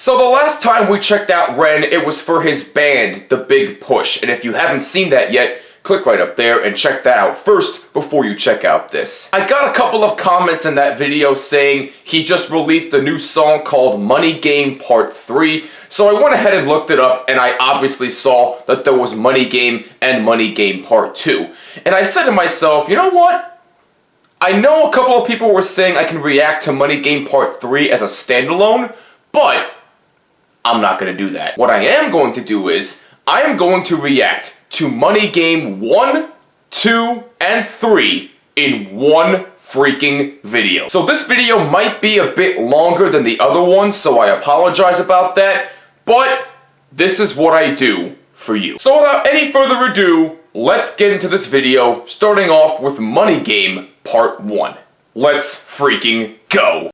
So the last time we checked out Ren, it was for his band, The Big Push, and if you haven't seen that yet, click right up there and check that out first before you check out this. I got a couple of comments in that video saying he just released a new song called Money Game Part 3, so I went ahead and looked it up, and I obviously saw that there was Money Game and Money Game Part 2. And I said to myself, you know what? I know a couple of people were saying I can react to Money Game Part 3 as a standalone, but I'm not going to do that. What I am going to do is, I am going to react to Money Game 1, 2, and 3 in one freaking video. So this video might be a bit longer than the other ones, so I apologize about that, but this is what I do for you. So without any further ado, let's get into this video, starting off with Money Game Part 1. Let's freaking go!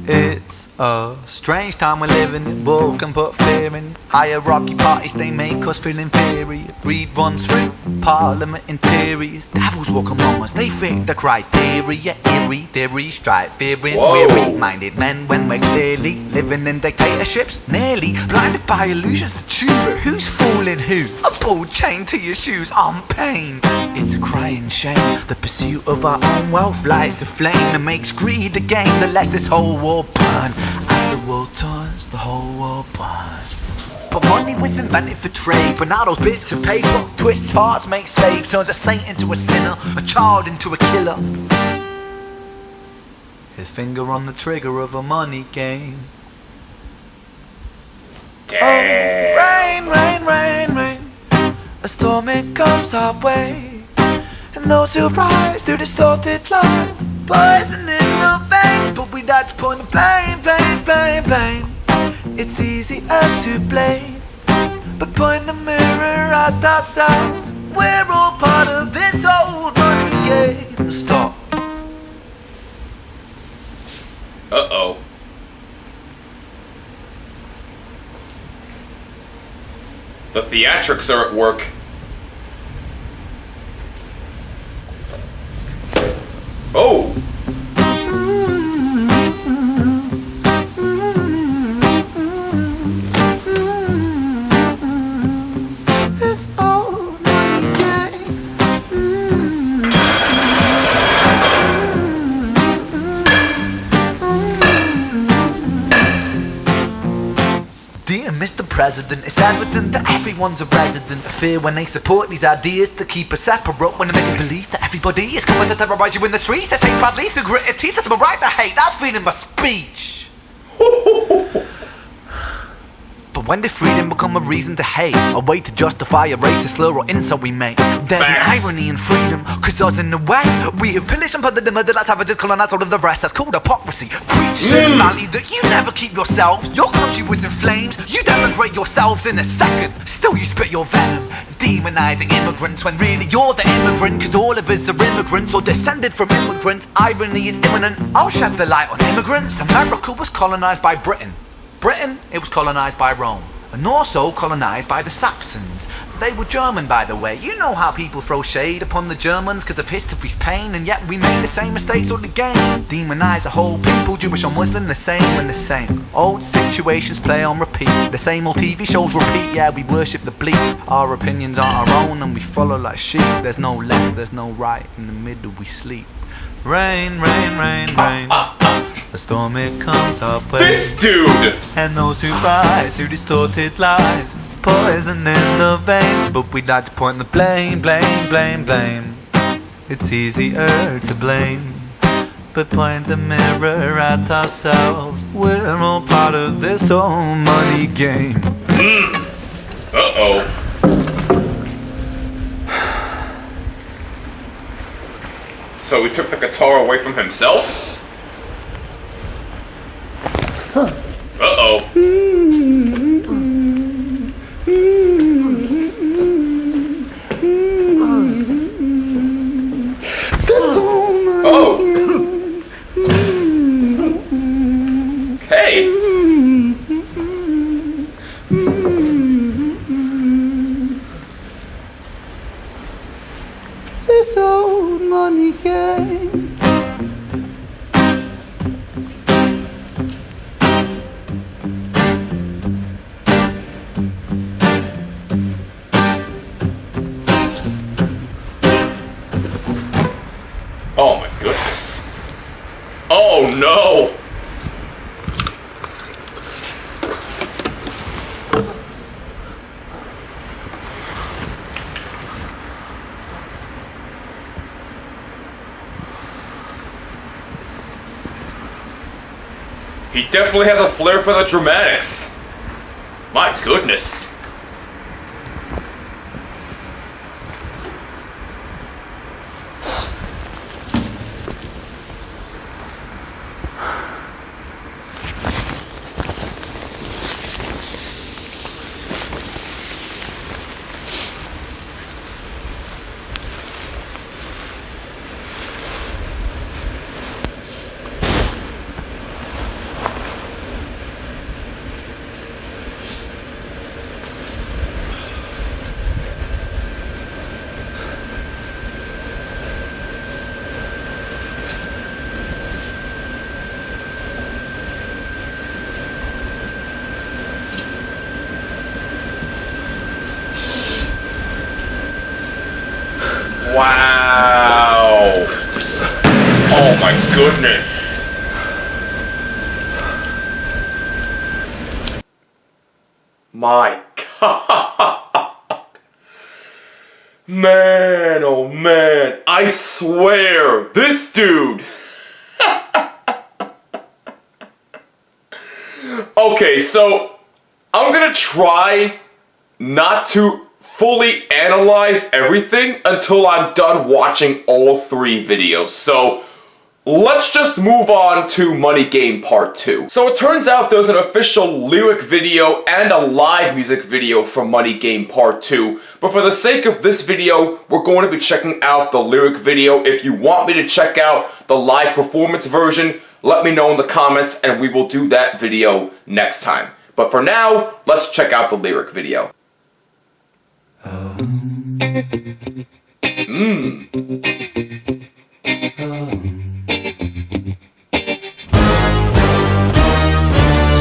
It's a strange time we're living in. War can put fear in. Hierarchy parties, they make us feel inferior. Greed runs strict, parliament interiors. Devils walk among us, they fit the criteria. Eerie theories, strive fearing weary-minded men when we're clearly living in dictatorships. Nearly blinded by illusions to choose who's fooling who. A ball chained to your shoes on pain. It's a crying shame. The pursuit of our own wealth lights a flame that makes greed a game that lets this whole war burn. As the world turns, the whole world burns. But money was invented for trade, but now those bits of paper twist hearts, make slaves, turns a saint into a sinner, a child into a killer. His finger on the trigger of a money game. Damn. Oh, rain, rain, rain, rain. A storm it comes our way, and those who rise through distorted lies, poison in the veins. But we like to point the blame, blame, blame, blame. It's easier to blame, but point the mirror at ourselves. We're all part of this old money game. Stop. Uh-oh. The theatrics are at work. Oh! This old money game. Dear Mr. President, it's evident that everyone's a resident of fear when they support these ideas to keep us separate, when they make us believe that everybody is coming to terrorize you in the streets. They say proudly through gritted teeth, that's my right to hate, that's freedom of speech. But when did freedom become a reason to hate, a way to justify a racist slur or insult we make? There's an irony in freedom, cause us in the West, we have pillaged and plundered the murder like savages, colonized all of the rest. That's called hypocrisy. Preach a certain value that you never keep yourselves. Your country was in flames, you denigrate yourselves in a second. Still you spit your venom, demonizing immigrants when really you're the immigrant, cause all of us are immigrants or descended from immigrants. Irony is imminent. I'll shed the light on immigrants. America was colonized by Britain. Britain, it was colonized by Rome, and also colonized by the Saxons. They were German, by the way. You know how people throw shade upon the Germans because of history's pain, and yet we made the same mistakes all again. Demonize a whole people, Jewish or Muslim, the same and the same. Old situations play on repeat, the same old TV shows repeat. Yeah, we worship the bleak, our opinions aren't our own, and we follow like sheep. There's no left, there's no right, in the middle we sleep. Rain, rain, rain, rain. A storm it comes our way. This dude! And those who rise through distorted lies, poison in the veins. But we'd like to point the blame, blame, blame, blame. It's easier to blame, but point the mirror at ourselves. We're all part of this old money game. Uh-oh. So he took the guitar away from himself? Uh-oh. money game. Oh my goodness. Oh no! He definitely has a flair for the dramatics. My goodness. Wow! Oh my goodness! My God! Man, oh man, I swear, this dude! Okay, so I'm gonna try not to fully analyze everything until I'm done watching all 3 videos. So let's just move on to Money Game Part 2. So it turns out there's an official lyric video and a live music video for Money Game Part 2. But for the sake of this video, we're going to be checking out the lyric video. If you want me to check out the live performance version, let me know in the comments and we will do that video next time. But for now, let's check out the lyric video.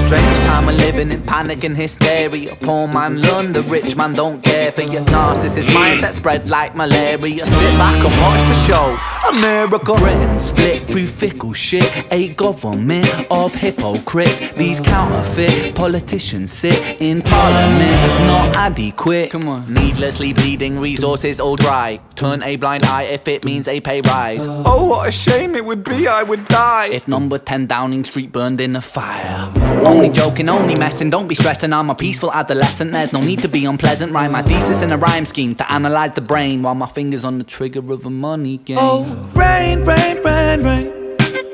Strange time we're living in, panic and hysteria. Poor man learn, the rich man don't care for your narcissist mindset spread like malaria. Sit back and watch the show. America, Britain split through fickle shit. A government of hypocrites. These counterfeit politicians sit in parliament, not adequate. Come on. Needlessly bleeding, resources all dry. Turn a blind eye if it means a pay rise. Oh, what a shame it would be, I would die if number 10 Downing Street burned in a fire. Only joking, only messing, don't be stressing. I'm a peaceful adolescent, there's no need to be unpleasant. Write my thesis in a rhyme scheme to analyze the brain while my fingers on the trigger of a money game. Oh, rain, rain, rain, rain,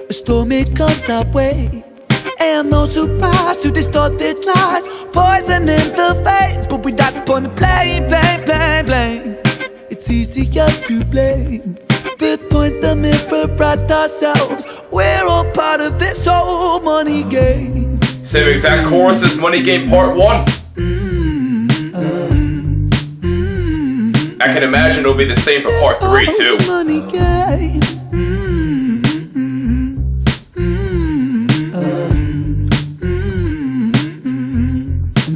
a storm it comes our way. And no surprise to distorted lies, poison in the veins, but we die upon the blame, blame, blame, blame. It's easier to blame, but point the mirror at ourselves. We're all part of this whole money game. Same exact chorus as Money Game Part 1. I can imagine it'll be the same for Part 3 too. Money game.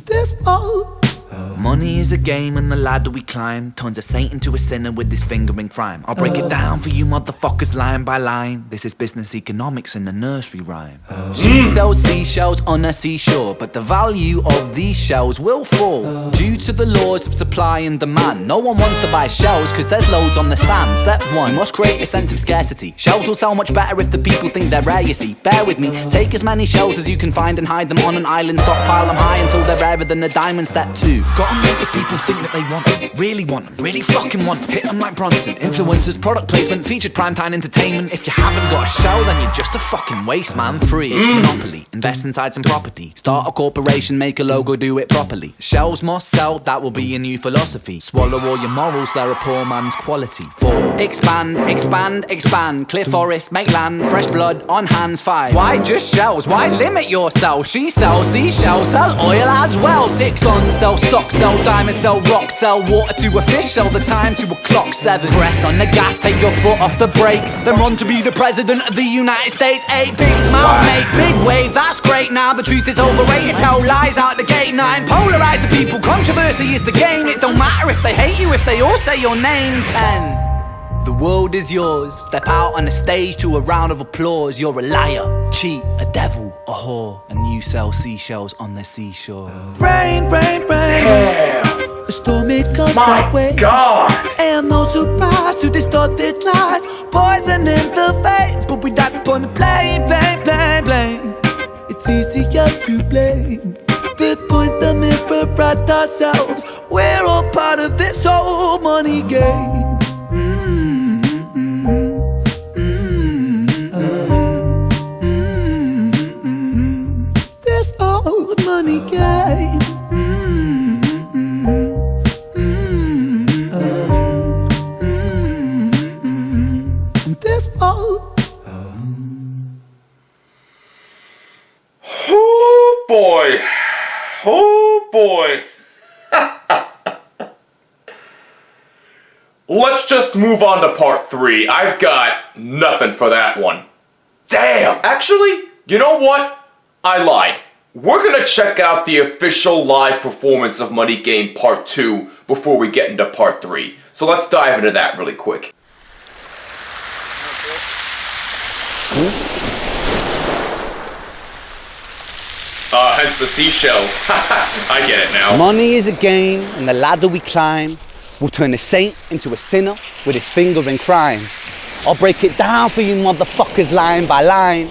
This all. Money is a game and the ladder we climb turns a saint into a sinner with his finger in crime. I'll break it down for you motherfuckers line by line. This is business economics in a nursery rhyme. She sells seashells on a seashore, but the value of these shells will fall due to the laws of supply and demand. No one wants to buy shells cause there's loads on the sand. Step 1, you must create a sense of scarcity. Shells will sell much better if the people think they're rare, you see. Bear with me, take as many shells as you can find and hide them on an island. Stockpile them high until they're rarer than a diamond. Step 2, gotta make the people think that they want them, really fucking want them. Hit them like Bronson. Influencers, product placement, featured primetime entertainment. If you haven't got a show, then you're just a fucking waste man. 3, it's monopoly. Invest inside some property. Start a corporation, make a logo, do it properly. Shells must sell, that will be a new philosophy. Swallow all your morals, they're a poor man's quality. 4, expand, expand, expand. Clear forest, make land, fresh blood on hands. 5, why just shells? Why limit yourself? She sells seashells, sell oil as well. 6, guns, sell stock, sell diamonds, sell rocks, sell water to a fish, sell the time to a clock. 7, press on the gas, take your foot off the brakes, then run to be the president of the United States. 8, big smile, make big wave, that's great. Now the truth is overrated, tell lies out the gate. 9, polarize the people, controversy is the game. It don't matter if they hate you, if they all say your name. 10, the world is yours. Step out on the stage to a round of applause. You're a liar, cheat, a devil, a whore, and you sell seashells on the seashore. Rain, rain, rain. Damn. A storm it comes My away. God. And no surprise to distorted lies. Poison in the veins, but we die upon the blame, blame, blame, blame. It's easier to blame. We point the mirror at ourselves. We're all part of this whole money game. This old money game. This old. Oh boy. Oh boy. Let's just move on to part 3. I've got nothing for that one. Damn! Actually, you know what? I lied. We're gonna check out the official live performance of Money Game Part 2 before we get into Part 3. So let's dive into that really quick. Hence the seashells. I get it now. Money is a game, and the ladder we climb will turn a saint into a sinner with his finger in crime. I'll break it down for you motherfuckers line by line.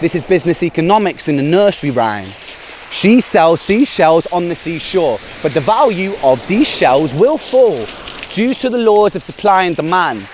This is business economics in a nursery rhyme. She sells seashells on the seashore, but the value of these shells will fall due to the laws of supply and demand.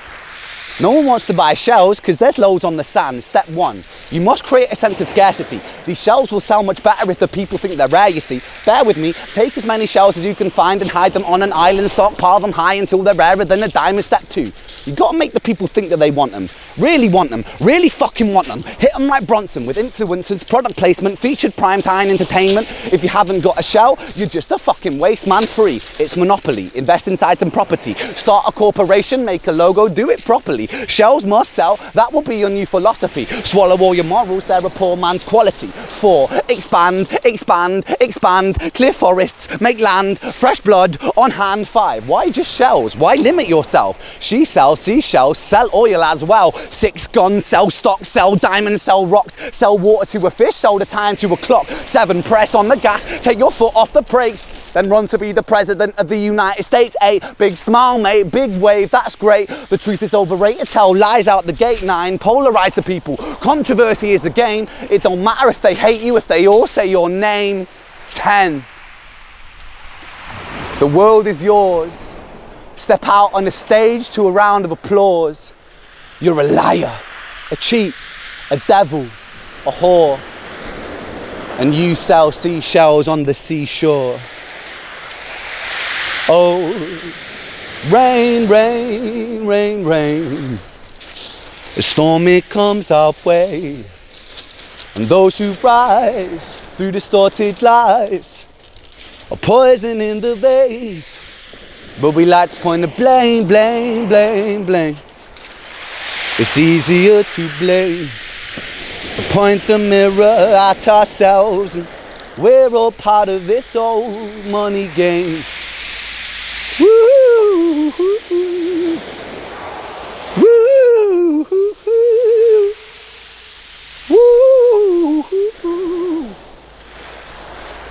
No one wants to buy shells because there's loads on the sand. Step 1, you must create a sense of scarcity. These shells will sell much better if the people think they're rare, you see. Bear with me, take as many shells as you can find and hide them on an island, stockpile them high until they're rarer than a diamond. Step 2, you gotta make the people think that they want them. Really want them, really fucking want them. Hit them like Bronson with influencers, product placement, featured primetime entertainment. If you haven't got a shell, you're just a fucking waste man. Free, it's monopoly. Invest inside some property. Start a corporation, make a logo, do it properly. Shells must sell, that will be your new philosophy. Swallow all your morals, they're a poor man's quality. 4, expand, expand, expand. Clear forests, make land, fresh blood on hand. 5, why just shells? Why limit yourself? She sells seashells, sell oil as well. 6, guns, sell stock, sell diamonds, sell rocks, sell water to a fish, sell the time to a clock. 7, press on the gas, take your foot off the brakes, then run to be the president of the United States. 8, big smile mate, big wave, that's great. The truth is overrated, tell lies out the gate. 9, polarize the people, controversy is the game. It don't matter if they hate you, if they all say your name. 10, the world is yours. Step out on the stage to a round of applause. You're a liar, a cheat, a devil, a whore, and you sell seashells on the seashore. Oh, rain, rain, rain, rain. A storm it comes our way, and those who rise through distorted lies are poison in the veins. But we like to point the blame, blame, blame, blame. It's easier to blame, to point the mirror at ourselves. And we're all part of this old money game. Woo, woo, woo, woo, woo, woo.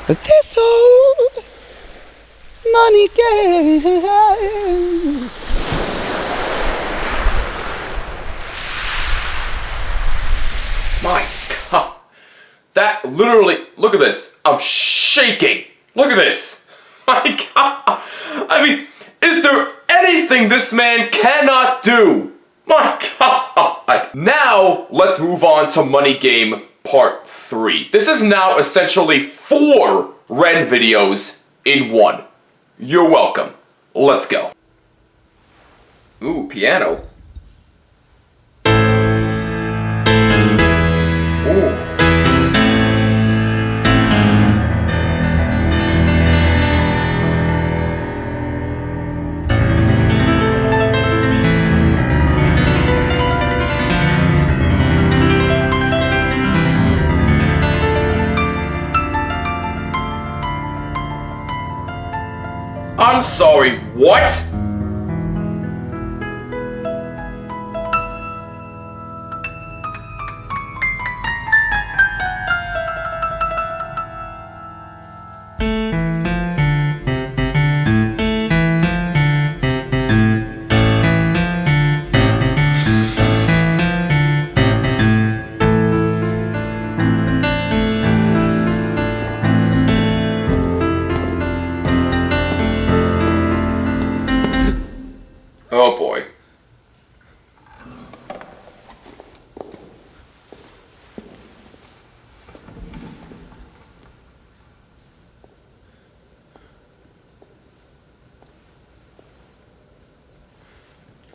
This old money game. My God. That literally, look at this. I'm shaking. Look at this. My God. I mean, is there anything this man cannot do? My God. Now, let's move on to Money Game Part 3. This is now essentially 4 Ren videos in one. You're welcome. Let's go. Ooh, piano. Ooh. I'm sorry, what? Oh boy.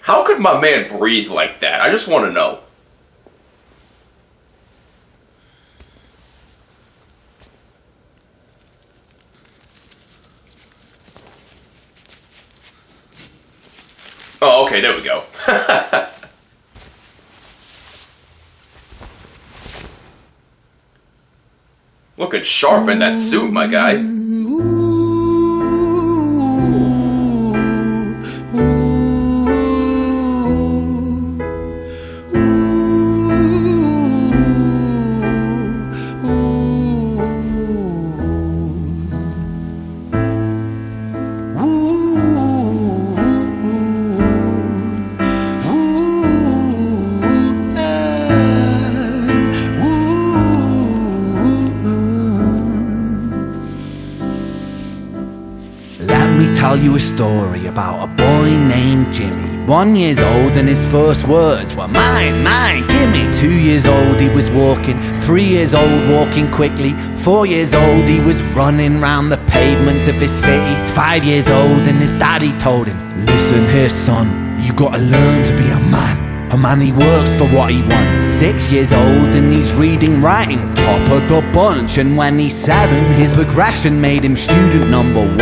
How could my man breathe like that? I just want to know. Oh, okay, there we go. Looking sharp in that suit, my guy. Tell you a story about a boy named Jimmy. 1 year old and his first words were mine, gimme. 2 years old he was walking, 3 years old walking quickly, 4 years old he was running round the pavements of his city. 5 years old and his daddy told him, listen here son, you gotta learn to be a man. A man he works for what he wants. 6 years old and he's reading, writing, top of the bunch. And when he's 7, his progression made him student number 1.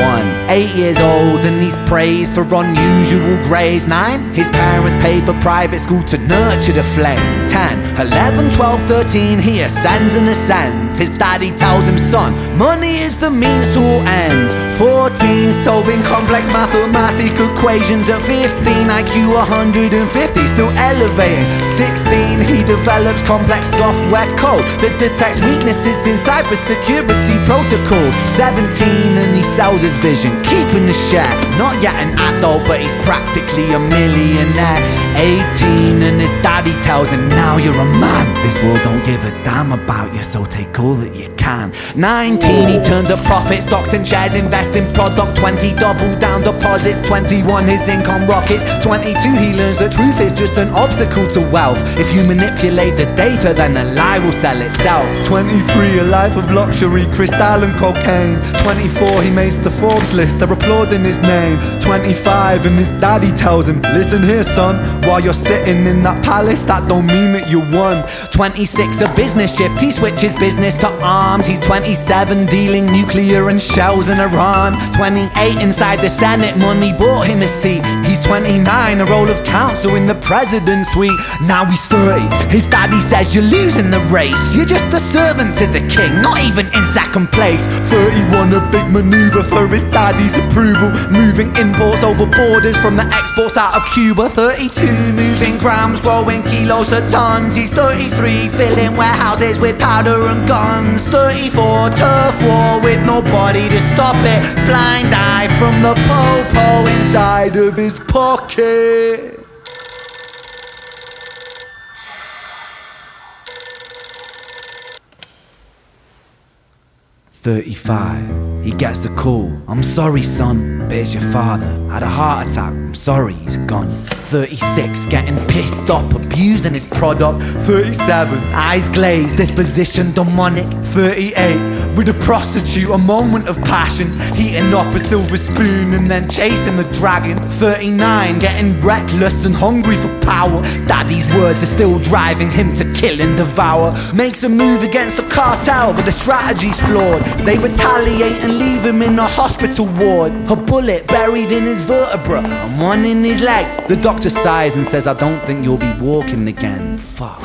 8 years old and he's praised for unusual grades. 9, his parents paid for private school to nurture the flame. 10, 11, 12, 13, he ascends and ascends. His daddy tells him, son, money is the means to all ends. 14, solving complex mathematical equations. At 15, IQ 150, still elevating. 16, he develops complex software code that detects weaknesses in cybersecurity protocols. 17, and he sells his vision, keeping the share. Not yet an adult, but he's practically a millionaire. 18, and his daddy tells him, now you're a man. This world don't give a damn about you, so take all that you can. 19, he turns a profit, stocks and shares, invest in product. 20, double down deposits. 21, his income rockets. 22, he learns the truth is just an obstacle to wealth. If you manipulate the data, then the lie will sell itself. 23, a life of luxury, crystal and cocaine. 24, he makes the Forbes list, they're applauding his name. 25, and his daddy tells him, listen here son, while you're sitting in that palace, that don't mean that you won. 26, a business shift, he switches business to arms. He's 27, dealing nuclear and shells in Iran. 28, inside the Senate, money bought him a seat. He's 29, a role of counsel in the president's suite. Now he's 30, his daddy says you're losing the race. You're just a servant to the king, not even in second place. 31, a big maneuver for his daddy's approval, moving imports over borders from the exports out of Cuba. 32, moving grams, growing kilos to tons. He's 33, filling warehouses with powder and guns. 34, turf war with nobody to stop it. Blind eye from the po-po inside of his pocket. 35, he gets the call. I'm sorry son, but it's your father. Had a heart attack, I'm sorry, he's gone. 36, getting pissed off, abusing his product. 37, eyes glazed, disposition demonic. 38, with a prostitute, a moment of passion, heating up a silver spoon and then chasing the dragon. 39, getting reckless and hungry for power. Daddy's words are still driving him to kill and devour. Makes a move against the cartel, but the strategy's flawed. They retaliate and leave him in a hospital ward. A bullet buried in his vertebra and one in his leg. The doctor sighs and says, I don't think you'll be walking again. Fuck.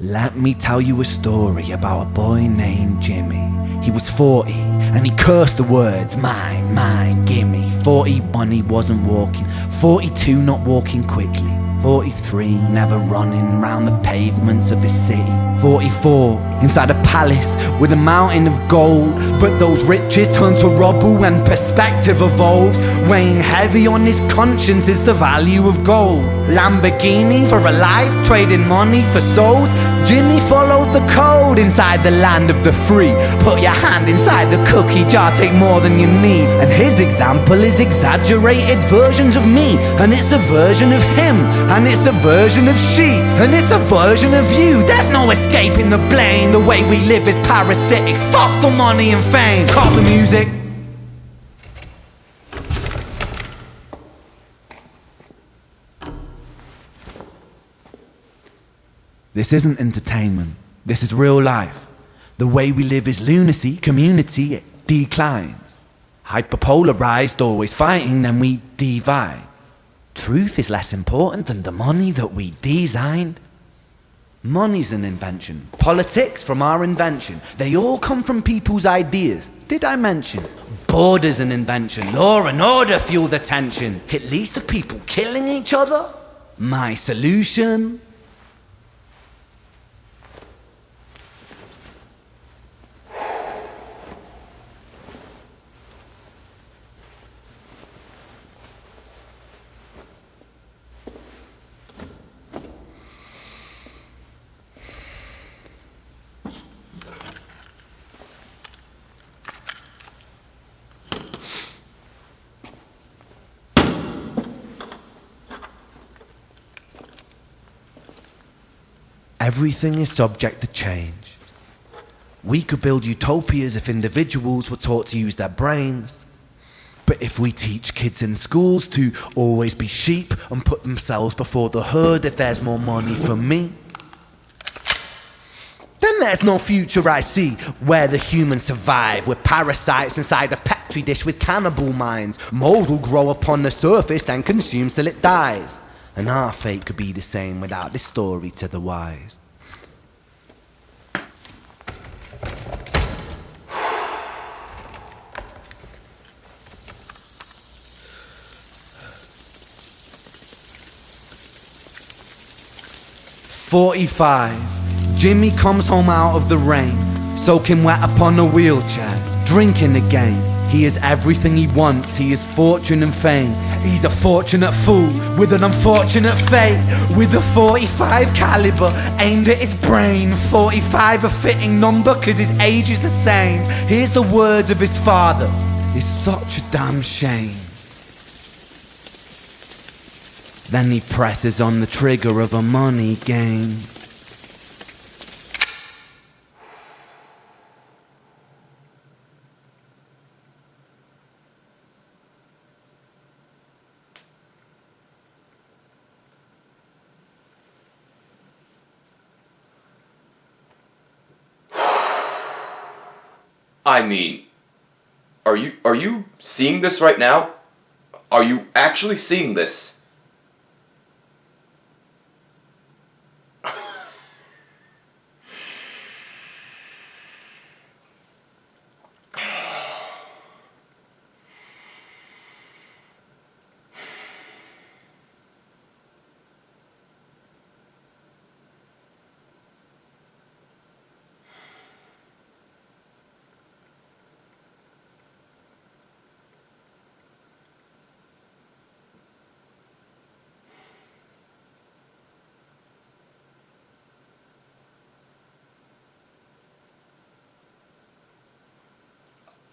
Let me tell you a story about a boy named Jimmy. He was 40 and he cursed the words mine, mine, gimme. 41 he wasn't walking, 42 not walking quickly, 43 never running round the pavements of his city, 44 inside a palace with a mountain of gold. But those riches turn to rubble when perspective evolves. Weighing heavy on his conscience is the value of gold. Lamborghini for a life, trading money for souls. Jimmy followed the code inside the land of the free. Put your hand inside the cookie jar, take more than you need. And his example is exaggerated versions of me. And it's a version of him, and it's a version of she, and it's a version of you. There's no escaping the blame. The way we live is parasitic. Fuck the money and fame. Cut the music. This isn't entertainment, this is real life. The way we live is lunacy, community, it declines. Hyperpolarized, always fighting, then we divide. Truth is less important than the money that we designed. Money's an invention, politics from our invention. They all come from people's ideas. Did I mention? Border's an invention, law and order fuel the tension. It leads to people killing each other. My solution? Everything is subject to change. We could build utopias if individuals were taught to use their brains. But if we teach kids in schools to always be sheep and put themselves before the herd if there's more money for me, then there's no future I see where the humans survive. We're parasites inside a petri dish with cannibal minds. Mold will grow upon the surface then consumes till it dies. And our fate could be the same without this story to the wise. "45, Jimmy comes home out of the rain, soaking wet upon a wheelchair, drinking again. He is everything he wants, he is fortune and fame. He's a fortunate fool with an unfortunate fate. With a 45 caliber aimed at his brain. 45 a fitting number cause his age is the same. Here's the words of his father, it's such a damn shame. Then he presses on the trigger of a money game. I mean, are you seeing this right now? Are you actually seeing this?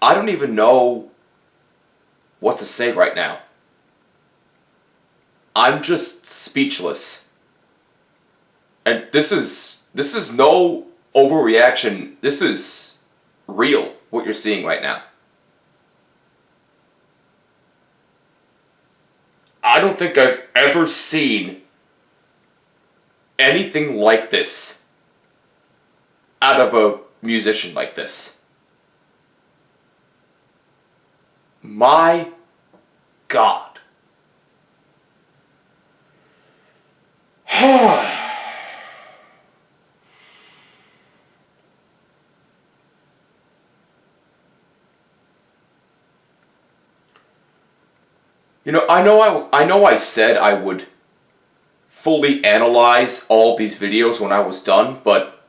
I don't even know what to say right now. I'm just speechless. And this is no overreaction. This is real, what you're seeing right now. I don't think I've ever seen anything like this out of a musician like this. My God. You know, I know I said I would fully analyze all these videos when I was done, but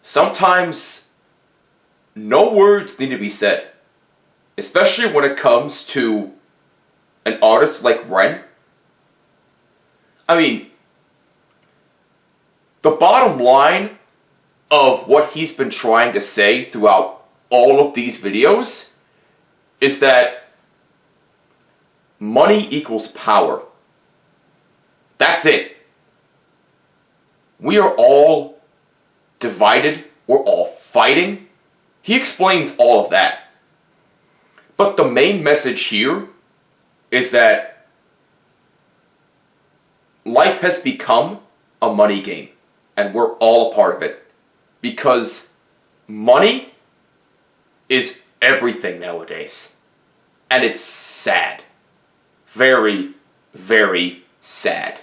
sometimes no words need to be said. Especially when it comes to an artist like Ren. I mean, the bottom line of what he's been trying to say throughout all of these videos is that money equals power. That's it. We are all divided. We're all fighting. He explains all of that. But the main message here is that life has become a money game, and we're all a part of it. Because money is everything nowadays. And it's sad. Very, very sad.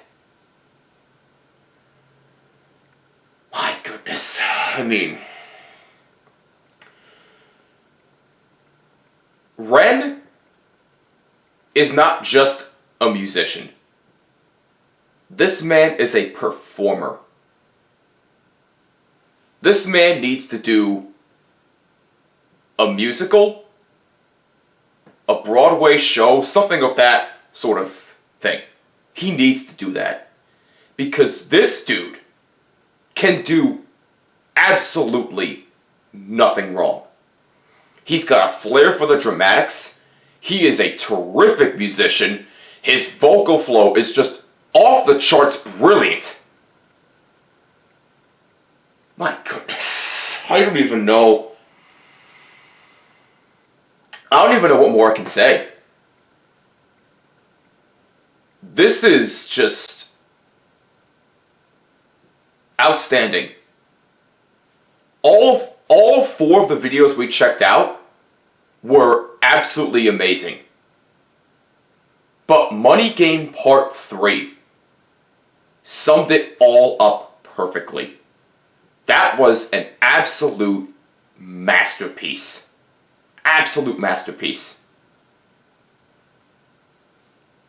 My goodness. I mean, Ren is not just a musician. This man is a performer. This man needs to do a musical, a Broadway show, something of that sort of thing. He needs to do that. Because this dude can do absolutely nothing wrong. He's got a flair for the dramatics. He is a terrific musician. His vocal flow is just off the charts brilliant. My goodness. I don't even know what more I can say. This is just outstanding. All four of the videos we checked out were absolutely amazing. But Money Game Part 3 summed it all up perfectly. That was an absolute masterpiece. Absolute masterpiece.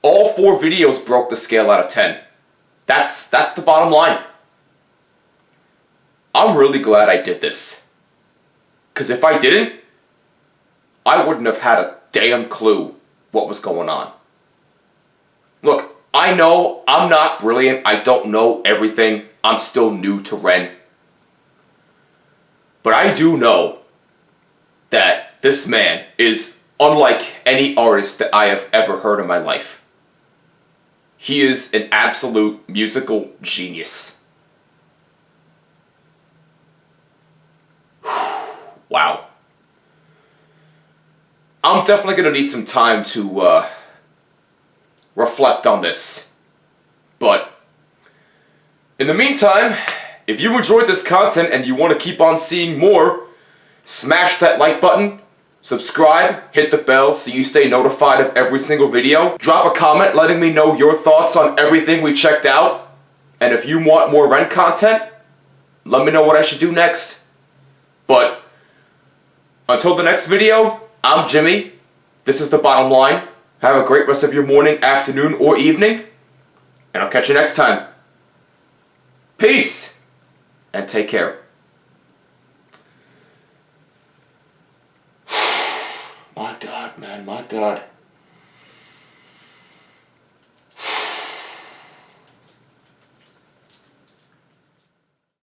All four videos broke the scale out of 10. That's the bottom line. I'm really glad I did this. Because if I didn't, I wouldn't have had a damn clue what was going on. Look, I know I'm not brilliant. I don't know everything. I'm still new to Ren. But I do know that this man is unlike any artist that I have ever heard in my life. He is an absolute musical genius. Wow. I'm definitely going to need some time to reflect on this. But in the meantime, if you enjoyed this content and you want to keep on seeing more, smash that like button, subscribe, hit the bell so you stay notified of every single video. Drop a comment letting me know your thoughts on everything we checked out. And if you want more Ren content, let me know what I should do next. But until the next video, I'm Jimmy. This is The Bottom Line. Have a great rest of your morning, afternoon, or evening. And I'll catch you next time. Peace! And take care. My God, man, my God.